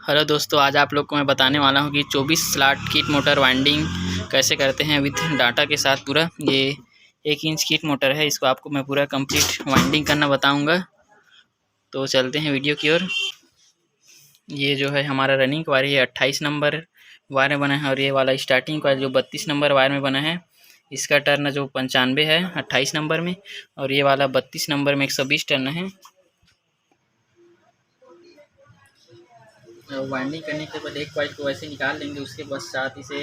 Hello दोस्तों, आज आप लोग को मैं बताने वाला हूँ कि 24 स्लॉट किट मोटर वाइंडिंग कैसे करते हैं विथ डाटा के साथ। पूरा ये 1 इंच किट मोटर है, इसको आपको मैं पूरा कंप्लीट वाइंडिंग करना बताऊँगा। तो चलते हैं वीडियो की ओर। ये जो है हमारा रनिंग वायर, ये 28 नंबर वायर में बना है, और ये वाला स्टार्टिंग वायर जो 32 नंबर वायर में बना है, इसका टर्न जो 95 है 28 नंबर में, और ये वाला 32 नंबर में 120 टर्न है। वाइंडिंग करने के बाद एक कॉइल को ऐसे निकाल लेंगे, उसके पश्चात इसे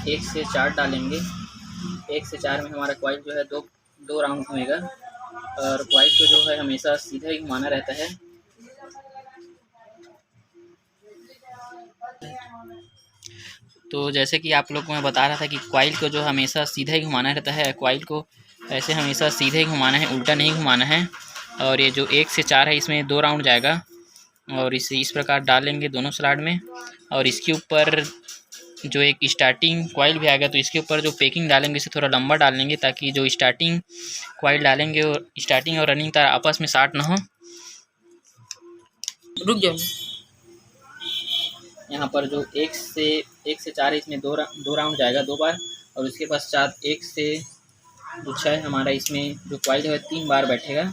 1 से 4 डालेंगे। 1 से 4 में हमारा कॉइल जो है दो राउंड घूमेगा, और कॉइल को जो है हमेशा सीधा ही घुमाना रहता है। तो जैसे कि आप लोग को मैं बता रहा था कि कॉइल को जो हमेशा सीधा ही घुमाना रहता है, कॉइल को ऐसे हमेशा सीधे ही घुमाना है, उल्टा नहीं घुमाना है। और ये जो 1 से 4 है, इसमें 2 राउंड जाएगा, और इसे इस प्रकार डालेंगे दोनों स्लॉट में। और इसके ऊपर जो एक स्टार्टिंग कॉइल भी आएगा, तो इसके ऊपर जो पैकिंग डालेंगे इसे थोड़ा लंबा डालेंगे, ताकि जो स्टार्टिंग कॉइल डालेंगे और स्टार्टिंग और रनिंग तार आपस में शॉर्ट ना हो। रुक जाओ। यहाँ पर जो 1 से 4 है, इसमें दो राउंड जाएगा 2 बार, और उसके पश्चात 1 से जो 6 हमारा, इसमें जो कॉइल है 3 बार बैठेगा।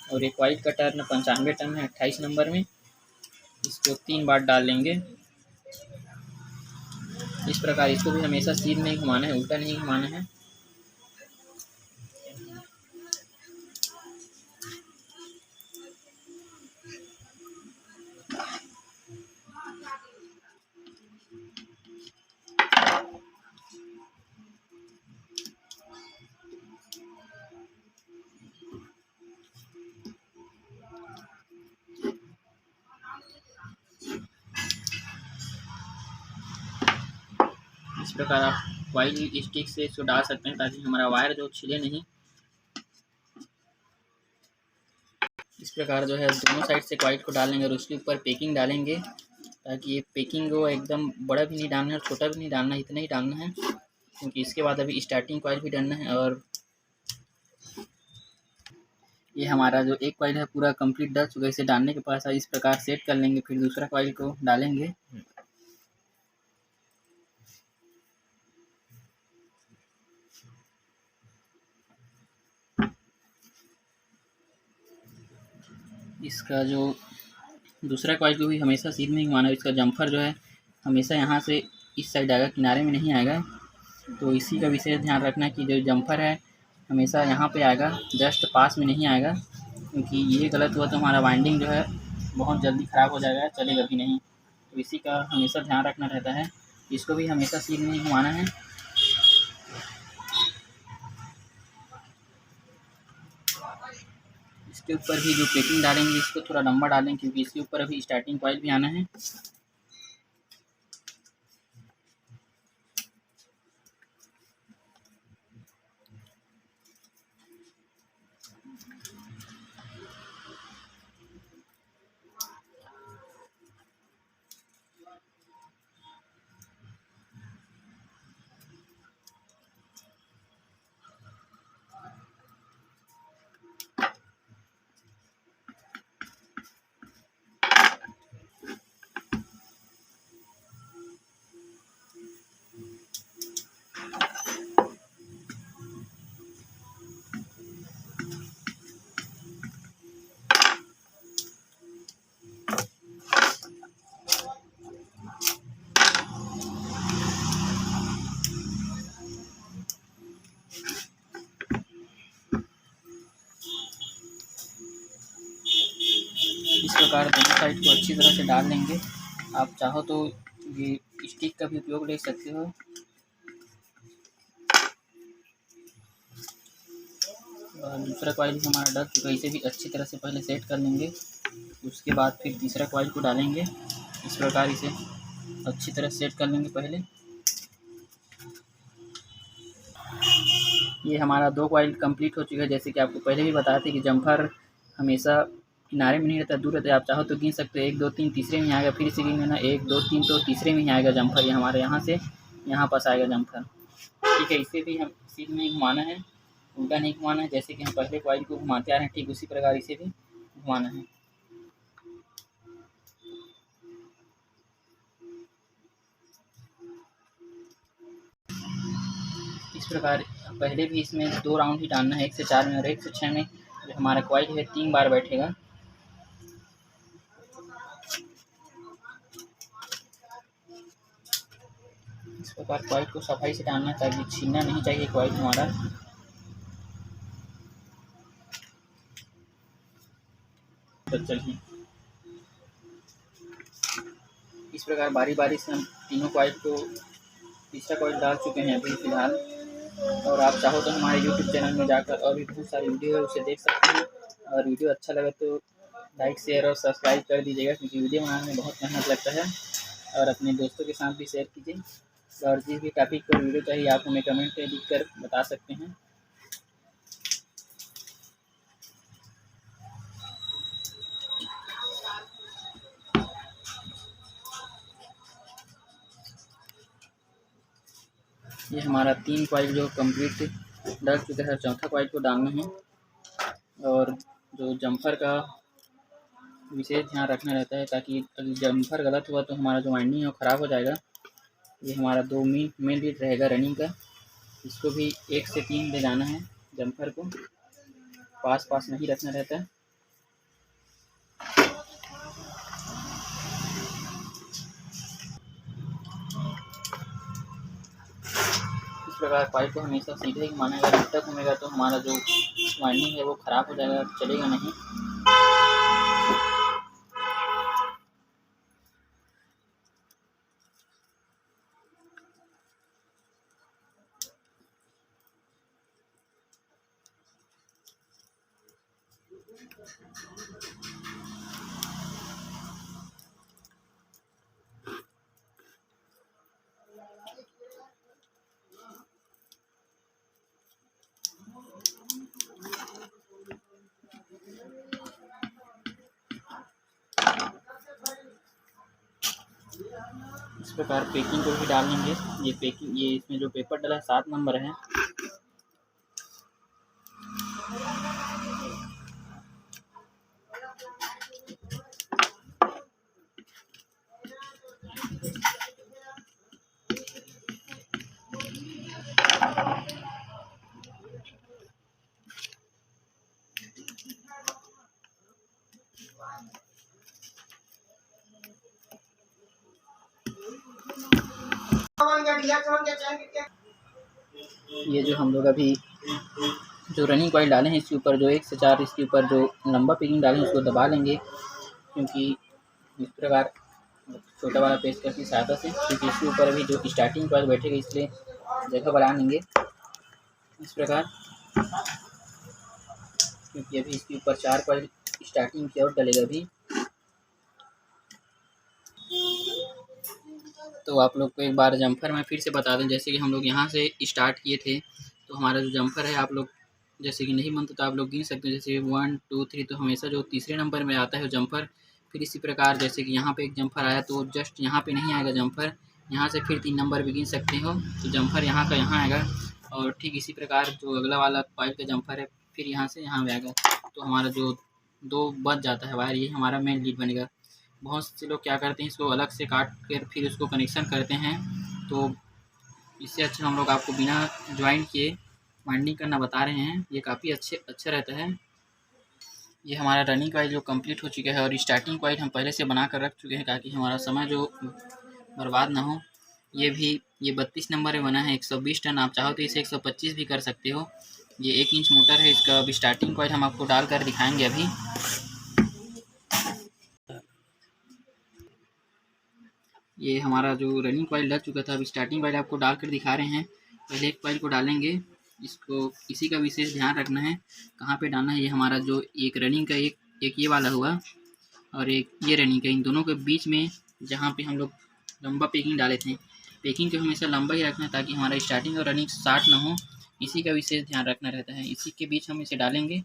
और ये कॉइल का टर्न 95 टर्न है 28 नंबर में, इसको 3 बार डाल लेंगे। इस प्रकार इसको भी हमेशा सीध में घुमाना है, उल्टा नहीं घुमाना है। इस प्रकार आप कॉइल स्टिक से इसको डाल सकते हैं, ताकि हमारा वायर जो छिले नहीं। इस प्रकार जो है दोनों साइड से कॉइल को डालेंगे, और उसके ऊपर पैकिंग डालेंगे, ताकि ये पैकिंग को एकदम बड़ा भी नहीं डालना है और छोटा भी नहीं डालना है, इतना ही डालना है, क्योंकि इसके बाद अभी स्टार्टिंग कॉइल भी डालना है। और ये हमारा जो एक कॉइल है पूरा कंप्लीट डल चुका है। इसे डालने के पास इस प्रकार सेट कर लेंगे, फिर दूसरा कॉइल को डालेंगे। इसका जो दूसरा कॉइल को भी हमेशा सीध में ही घुमाना है। इसका जम्फर जो है हमेशा यहाँ से इस साइड आएगा, किनारे में नहीं आएगा। तो इसी का विशेष ध्यान रखना कि जो जम्फर है हमेशा यहाँ पे आएगा, जस्ट पास में नहीं आएगा, क्योंकि ये गलत हुआ तो हमारा वाइंडिंग जो है बहुत जल्दी ख़राब हो जाएगा, चलेगा भी नहीं। तो इसी का हमेशा ध्यान रखना रहता है। इसको भी हमेशा सीध में ही घुमाना है। इसके ऊपर भी जो पैकिंग डालेंगे, इसको थोड़ा लंबा डालें, क्योंकि इसके ऊपर अभी स्टार्टिंग कॉइल भी आना है। इस प्रकार दोनों साइड को अच्छी तरह से डाल लेंगे। आप चाहो तो ये स्टिक का भी उपयोग ले सकते हो। और दूसरा कॉइल भी हमारा डल चुका है, इसे भी अच्छी तरह से पहले सेट कर लेंगे, उसके बाद फिर तीसरा कॉइल को डालेंगे। इस प्रकार इसे अच्छी तरह सेट कर लेंगे पहले। ये हमारा 2 कॉइल कंप्लीट हो चुका है। जैसे कि आपको पहले भी बताया था कि जम्फर हमेशा किनारे में नहीं रहता, दूर रहता है। आप चाहो तो गिन सकते हो, 1 2 3 तीसरे में ही आएगा, फिर से गिन लेना 1 2 3, तो तीसरे में ही आएगा जम्फर। ये हमारे यहाँ से यहाँ पास आएगा जम्फर। ठीक है, इसे भी हम सीध में ही घुमाना है, उल्टा नहीं घुमाना है। जैसे कि हम पहले कॉइल को घुमाते आ रहे हैं, ठीक उसी प्रकार इसे भी घुमाना है। प्रकार पहले भी इसमें 2 राउंड ही डालना है, 1 से 4 में, और 1 से 6 में जो हमारा कॉइल है 3 बार बैठेगा। इस प्रकार कॉइल को सफाई से डालना ताकि छीनना नहीं चाहिए कॉइल हमारा। तो चलिए इस प्रकार बारी बारी से हम तीनों कॉइल को, तीसरा कॉइल डाल चुके हैं अभी फ़िलहाल। और आप चाहो तो हमारे यूट्यूब चैनल में जाकर और भी बहुत सारी वीडियो है उसे देख सकते हैं। और वीडियो अच्छा लगे तो लाइक शेयर और सब्सक्राइब कर दीजिएगा, क्योंकि वीडियो बनाने में बहुत मेहनत लगता है। और अपने दोस्तों के साथ भी शेयर कीजिए। और जिस भी टॉपिक पर वीडियो चाहिए आप हमें कमेंट में लिख कर बता सकते हैं। ये हमारा 3 कॉइल जो कंप्लीट डल चुका है, चौथा कॉइल को डालना है। और जो जम्फर का विशेष ध्यान रखना रहता है, ताकि अगर जम्फर गलत हुआ तो हमारा जो वाइंडिंग है वो ख़राब हो जाएगा। ये हमारा 2 मेन लीड रहेगा रनिंग का, इसको भी 1 से 3 ले जाना है। जम्फर को पास पास नहीं रखना रहता है। इस प्रकार पाइप को हमेशा सीधे ही घुमाना है। अगर उल्टा घूमेगा तो हमारा जो वाइंडिंग है वो ख़राब हो जाएगा, चलेगा नहीं। इस प्रकार पैकिंग को भी डाल लेंगे। ये पैकिंग, ये इसमें जो पेपर डला है 7 नंबर है। ये जो हम लोग अभी जो रनिंग कॉइल डाले हैं इसके ऊपर जो 1 से 4, इसके ऊपर जो लंबा पैकिंग डाले हैं उसको दबा लेंगे, क्योंकि इस प्रकार छोटा वाला पेचकस की सहायता से, क्योंकि इसके ऊपर अभी जो स्टार्टिंग कॉइल बैठेगा इसलिए जगह बढ़ा लेंगे इस प्रकार। क्योंकि अभी इसके ऊपर 4 कॉइल स्टार्टिंग की और डलेगा अभी। तो आप लोग को एक बार जम्फर में फिर से बता दें, जैसे कि हम लोग यहाँ से स्टार्ट किए थे, तो हमारा जो जम्फर है आप लोग जैसे कि नहीं बनता तो आप लोग गिन सकते हैं, जैसे 1 2 3, तो हमेशा जो तीसरे नंबर में आता है जम्फर। फिर इसी प्रकार जैसे कि यहाँ पे एक जम्फर आया तो जस्ट यहाँ पे नहीं आएगा जम्फर, यहाँ से फिर 3 नंबर भी गिन सकते हो, तो जम्फर यहाँ का यहाँ आएगा। और ठीक इसी प्रकार जो अगला वाला पाइप का जम्फर है फिर यहाँ से यहाँ आएगा, तो हमारा जो 2 बच जाता है वायर, ये हमारा मेन लीड बनेगा। बहुत से लोग क्या करते हैं, इसको अलग से काट कर फिर उसको कनेक्शन करते हैं, तो इससे अच्छा हम लोग आपको बिना ज्वाइन किए वाइंडिंग करना बता रहे हैं। ये काफ़ी अच्छा रहता है। ये हमारा रनिंग कॉइल जो कंप्लीट हो चुका है, और स्टार्टिंग कॉइल हम पहले से बना कर रख चुके हैं ताकि हमारा समय जो बर्बाद ना हो। ये 32 नंबर में बना है, 120 टन। आप चाहो तो इसे 125 भी कर सकते हो। ये 1 इंच मोटर है इसका। अभी स्टार्टिंग कॉइल हम आपको डाल कर दिखाएँगे अभी। ये हमारा जो रनिंग कॉइल लग चुका था, अभी स्टार्टिंग कॉइल आपको डाल कर दिखा रहे हैं। पहले एक कॉइल को डालेंगे, इसको इसी का विशेष ध्यान रखना है कहाँ पे डालना है। ये हमारा जो एक रनिंग का एक ये वाला हुआ और एक ये रनिंग का, इन दोनों के बीच में जहाँ पे हम लोग लंबा पैकिंग डाले थे, पैकिंग को हमेशा लंबा ही रखना है ताकि हमारा स्टार्टिंग और रनिंग शार्ट ना हो, इसी का विशेष ध्यान रखना रहता है। इसी के बीच हम इसे डालेंगे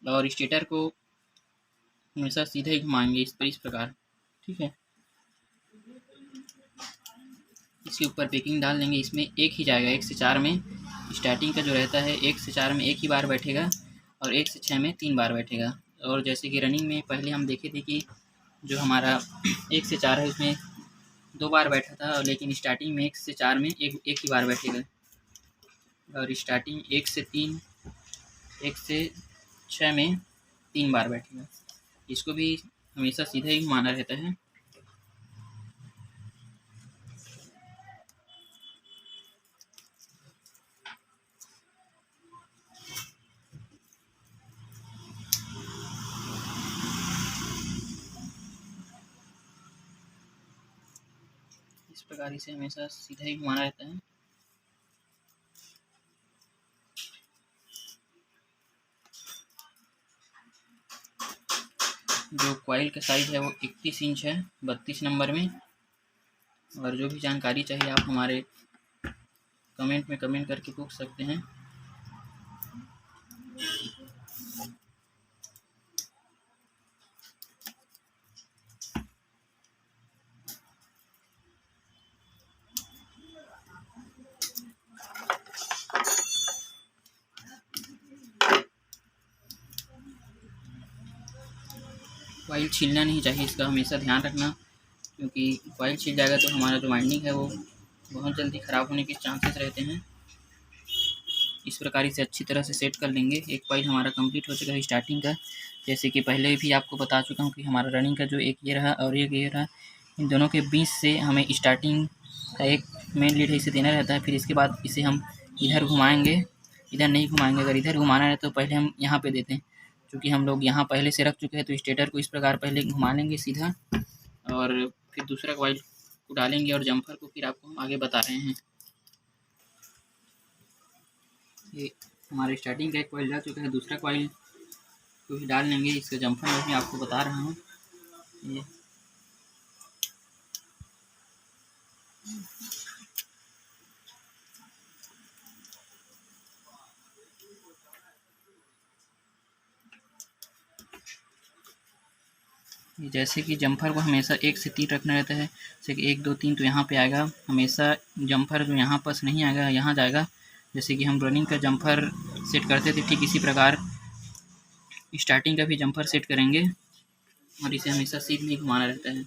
और स्टेटर को हमेशा सीधा ही घुमाएंगे इस प्रकार, ठीक है। इसके ऊपर पैकिंग डाल देंगे, इसमें एक ही जाएगा। 1 से 4 में स्टार्टिंग का जो रहता है 1 से 4 में एक ही बार बैठेगा, और 1 से 6 में 3 बार बैठेगा। और जैसे कि रनिंग में पहले हम देखे थे कि जो हमारा 1 से 4 है उसमें 2 बार बैठा था, लेकिन स्टार्टिंग में 1 से 4 में एक ही बार बैठेगा। और स्टार्टिंग 1 से 6 में 3 बार बैठेगा। इसको भी हमेशा सीधा ही घुमाना रहता है। इस प्रकार इसे हमेशा सीधा ही घुमाना रहता है। जो कॉइल का साइज है वो 31 इंच है 32 नंबर में। और जो भी जानकारी चाहिए आप हमारे कमेंट में कमेंट करके पूछ सकते हैं। कॉइल छीलना नहीं चाहिए, इसका हमेशा ध्यान रखना, क्योंकि कॉइल छिल जाएगा तो हमारा जो वाइंडिंग है वो बहुत जल्दी ख़राब होने के चांसेस रहते हैं। इस प्रकार इसे अच्छी तरह से सेट कर लेंगे। एक कॉइल हमारा कंप्लीट हो चुका है स्टार्टिंग का। जैसे कि पहले भी आपको बता चुका हूँ कि हमारा रनिंग का जो एक ये रहा और एक ये रहा, इन दोनों के बीच से हमें स्टार्टिंग का एक मेन लीड है, इसे देना रहता है। फिर इसके बाद इसे हम इधर घुमाएंगे, इधर नहीं घुमाएंगे। अगर इधर घुमाना है तो पहले हम यहाँ पे देते हैं, क्योंकि हम लोग यहाँ पहले से रख चुके हैं। तो स्टेटर को इस प्रकार पहले घुमा लेंगे सीधा, और फिर दूसरा कॉइल को डालेंगे और जम्पर को फिर आपको हम आगे बता रहे हैं। ये हमारे स्टार्टिंग का एक कॉइल डाल चुका है, दूसरा कॉइल को भी डाल लेंगे। इसका जम्पर मैं भी आपको बता रहा हूँ। ये जैसे कि जम्पर को हमेशा 1 से 3 रखना रहता है। जैसे कि 1 2 3 तो यहाँ पे आएगा, हमेशा जम्पर जो यहाँ पास नहीं आएगा, यहाँ जाएगा। जैसे कि हम रनिंग का जम्पर सेट करते थे, ठीक इसी प्रकार स्टार्टिंग का भी जम्पर सेट करेंगे। और इसे हमेशा सीध में घुमाना रहता है।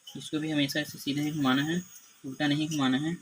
इसको भी हमेशा इसे सीधे ही घुमाना है, उल्टा नहीं घुमाना है।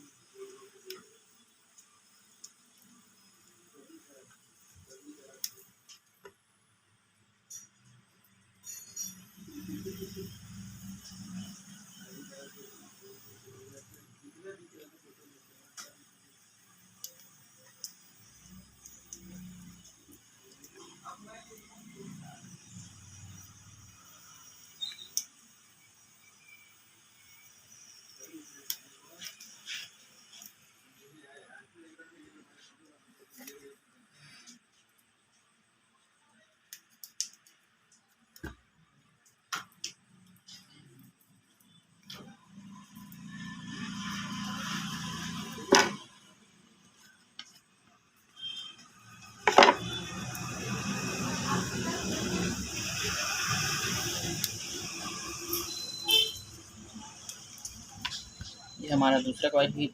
ये हमारा दूसरा कॉइल भी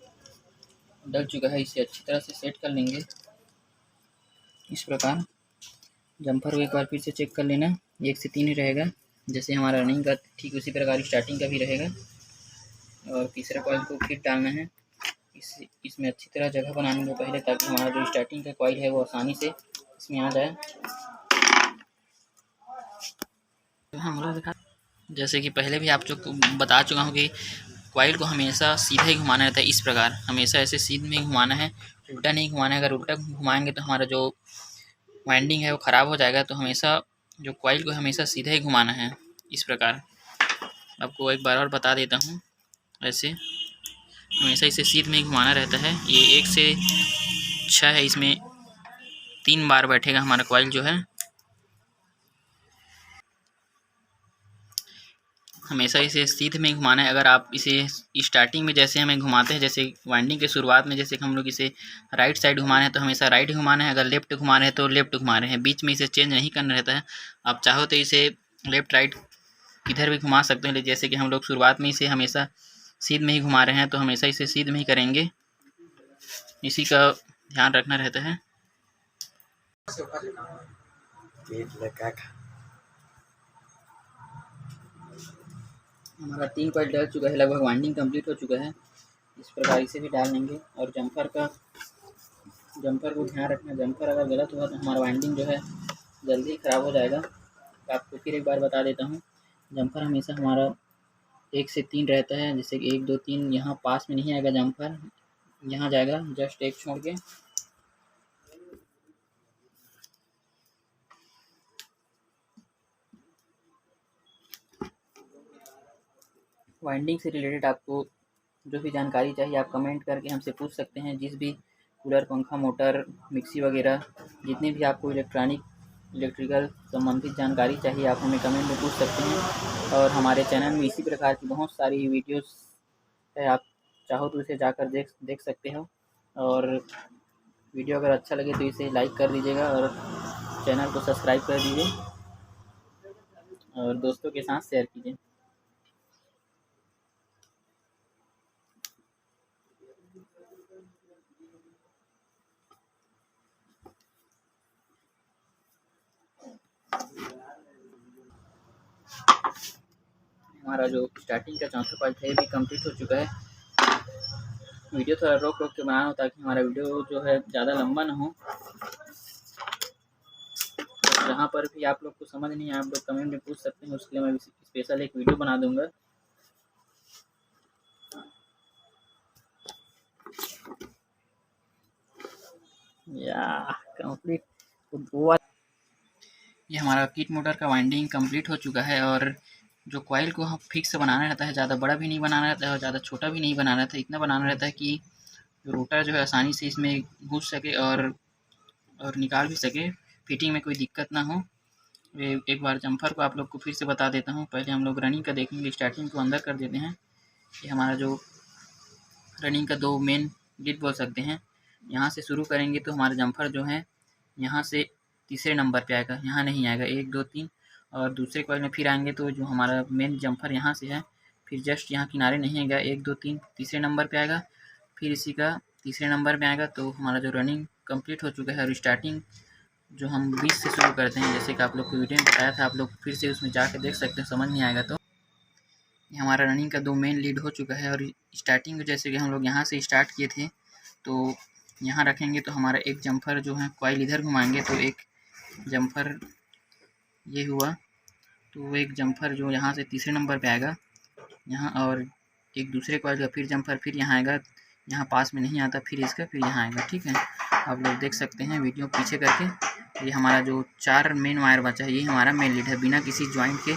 डल चुका है, इसे अच्छी तरह से सेट कर लेंगे। इस प्रकार जम्पर को एक बार फिर से चेक कर लेना, 1 से 3 ही रहेगा। जैसे हमारा रनिंग का ठीक उसी प्रकार स्टार्टिंग का भी रहेगा। और तीसरा कॉइल को फिर डालना है। इसमें अच्छी तरह जगह बनाएंगे पहले, ताकि हमारा जो स्टार्टिंग का कॉइल है वो आसानी से इसमें आ जाए। जैसे कि पहले भी आप जो बता चुका हूँ कि कॉइल को हमेशा सीधा ही घुमाना रहता है। इस प्रकार हमेशा ऐसे सीधे में ही घुमाना है, उल्टा नहीं घुमाना है। अगर उल्टा घुमाएंगे तो हमारा जो वाइंडिंग है वो ख़राब हो जाएगा। तो हमेशा जो कॉइल को हमेशा सीधा ही घुमाना है। इस प्रकार आपको एक बार और बता देता हूँ। ऐसे हमेशा इसे सीध में ही घुमाना रहता है। ये 1 से 6 है, इसमें 3 बार बैठेगा हमारा कॉइल जो है। हमेशा इसे सीध में घुमाना है। अगर आप इसे स्टार्टिंग में जैसे हमें घुमाते हैं, जैसे वाइंडिंग के शुरुआत में जैसे हम लोग इसे राइट साइड घुमा रहे हैं तो हमेशा राइट घुमाना है। अगर लेफ्ट घुमा रहे हैं तो लेफ्ट घुमा रहे हैं, बीच में इसे चेंज नहीं करना रहता है। आप चाहो तो इसे लेफ्ट राइट किधर भी घुमा सकते हैं। जैसे कि हम लोग शुरुआत में इसे हमेशा सीध में ही घुमा रहे हैं, तो हमेशा इसे सीध में ही करेंगे। इसी का ध्यान रखना रहता है। हमारा 3 कॉइल डल चुका है, लगभग वाइंडिंग कंप्लीट हो चुका है। इस प्रकार इसे भी डाल लेंगे। और जम्पर को ध्यान रखना, जम्पर अगर गलत हुआ तो हमारा वाइंडिंग जो है जल्दी ख़राब हो जाएगा। आपको फिर एक बार बता देता हूँ, जम्पर हमेशा हमारा 1 से 3 रहता है, जैसे कि 1 2 3 यहाँ पास में नहीं आएगा जम्पर, यहाँ जाएगा जस्ट एक छोड़ के। वाइंडिंग से रिलेटेड आपको जो भी जानकारी चाहिए आप कमेंट करके हमसे पूछ सकते हैं। जिस भी कूलर, पंखा, मोटर, मिक्सी वगैरह जितने भी आपको इलेक्ट्रिकल संबंधित जानकारी चाहिए आप हमें कमेंट में पूछ सकते हैं। और हमारे चैनल में इसी प्रकार की बहुत सारी वीडियोस है, आप चाहो तो इसे जाकर देख सकते हो। और वीडियो अगर अच्छा लगे तो इसे लाइक कर दीजिएगा और चैनल को सब्सक्राइब कर दीजिए और दोस्तों के साथ शेयर कीजिए। हमारा जो स्टार्टिंग का चौथा पार्ट है ये भी कंप्लीट हो चुका है। वीडियो थोड़ा रोक के बना रहा हूँ ताकि हमारा वीडियो जो है ज़्यादा लंबा ना हो। जहाँ पर भी आप लोग को समझ नहीं आए आप लोग कमेंट में पूछ सकते हैं, उसके लिए मैं स्पेशल एक वीडियो बना दूंगा। या कंप्लीट हुआ। ये हमारा किट मोटर का वाइंडिंग कंप्लीट हो चुका है। और जो कॉइल को हम फिक्स बनाना रहता है, ज़्यादा बड़ा भी नहीं बनाना रहता है और ज़्यादा छोटा भी नहीं बनाना रहता है, इतना बनाना रहता है कि रोटर जो है आसानी से इसमें घुस सके और निकाल भी सके, फिटिंग में कोई दिक्कत ना हो। एक बार जम्फर को आप लोग को फिर से बता देता हूँ। पहले हम लोग रनिंग का देखेंगे, स्टार्टिंग को अंदर कर देते हैं। ये हमारा जो रनिंग का 2 मेन लीड बोल सकते हैं, यहाँ से शुरू करेंगे तो हमारा जम्फर जो है यहाँ से तीसरे नंबर पे आएगा, यहाँ नहीं आएगा 1 2 3। और दूसरे कॉइल में फिर आएंगे तो जो हमारा मेन जम्फर यहाँ से है, फिर जस्ट यहाँ किनारे नहीं आएगा, 1 2 3 तीसरे नंबर पे आएगा, फिर इसी का तीसरे नंबर पे आएगा। तो हमारा जो रनिंग कंप्लीट हो चुका है। और स्टार्टिंग जो हम 20 से शुरू करते हैं, जैसे कि आप लोग को वीडियो में बताया था, आप लोग फिर से उसमें जाकर देख सकते हैं, समझ नहीं आएगा तो। ये हमारा रनिंग का 2 मेन लीड हो चुका है। और स्टार्टिंग जैसे कि हम लोग यहाँ से स्टार्ट किए थे, तो यहाँ रखेंगे तो हमारा एक जम्फर जो है कॉइल इधर घुमाएंगे तो एक जम्फर ये हुआ, तो एक जम्फर जो यहाँ से तीसरे नंबर पे आएगा यहाँ, और एक दूसरे कॉइल का फिर जम्फर फिर यहाँ आएगा, यहाँ पास में नहीं आता, फिर इसका फिर यहाँ आएगा। ठीक है, आप लोग देख सकते हैं वीडियो पीछे करके। ये हमारा जो 4 मेन वायर बचा है ये हमारा मेन लीड है। बिना किसी जॉइंट के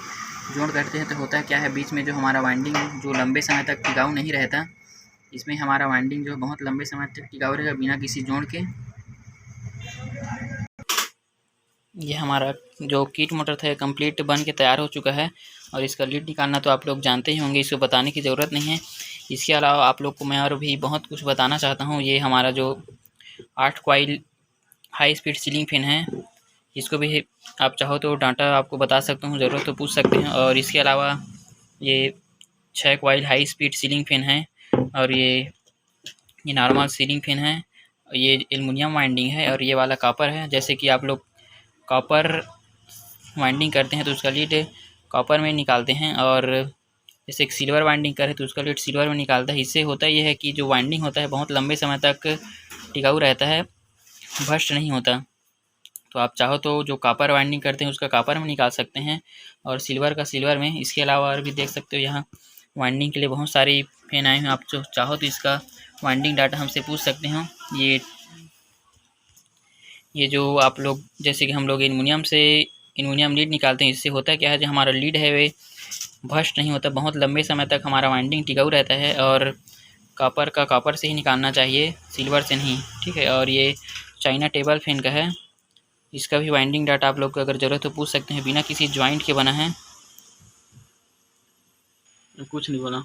जोड़ करते हैं तो होता है क्या है, बीच में जो हमारा वाइंडिंग जो लंबे समय तक टिकाऊ नहीं रहता, इसमें हमारा वाइंडिंग जो बहुत लंबे समय तक टिकाऊ रहेगा बिना किसी जोड़ के। ये हमारा जो किट मोटर था कंप्लीट बन के तैयार हो चुका है। और इसका लीड निकालना तो आप लोग जानते ही होंगे, इसको बताने की ज़रूरत नहीं है। इसके अलावा आप लोग को मैं और भी बहुत कुछ बताना चाहता हूँ। ये हमारा जो 8 coil high speed ceiling fan है, इसको भी आप चाहो तो डाटा आपको बता सकता हूँ, ज़रूरत तो पूछ सकते हैं। और इसके अलावा ये 6 coil high speed ceiling fan है। और ये नॉर्मल सीलिंग फैन है, ये एल्युमिनियम वाइंडिंग है और ये वाला कॉपर है। जैसे कि आप लोग कॉपर वाइंडिंग करते हैं तो उसका लीड कॉपर में निकालते हैं, और जैसे एक सिल्वर वाइंडिंग करे तो उसका लीड सिल्वर में निकालता है। इससे होता यह है कि जो वाइंडिंग होता है बहुत लंबे समय तक टिकाऊ रहता है, भ्रष्ट नहीं होता। तो आप चाहो तो जो कॉपर वाइंडिंग करते हैं उसका कॉपर में निकाल सकते हैं और सिल्वर का सिल्वर में। इसके अलावा और भी देख सकते हो यहाँ वाइंडिंग के लिए बहुत सारी फैन आए हैं, आप जो चाहो तो इसका वाइंडिंग डाटा हमसे पूछ सकते हैं। ये जो आप लोग जैसे कि हम लोग एल्युमिनियम लीड निकालते हैं, इससे होता है क्या है, जो हमारा लीड है वे भ्रष्ट नहीं होता, बहुत लंबे समय तक हमारा वाइंडिंग टिकाऊ रहता है। और कॉपर का कॉपर से ही निकालना चाहिए, सिल्वर से नहीं। ठीक है, और ये चाइना टेबल फैन का है, इसका भी वाइंडिंग डाटा आप लोग को अगर ज़रूरत हो पूछ सकते हैं। बिना किसी जॉइंट के बना है, कुछ नहीं बोला।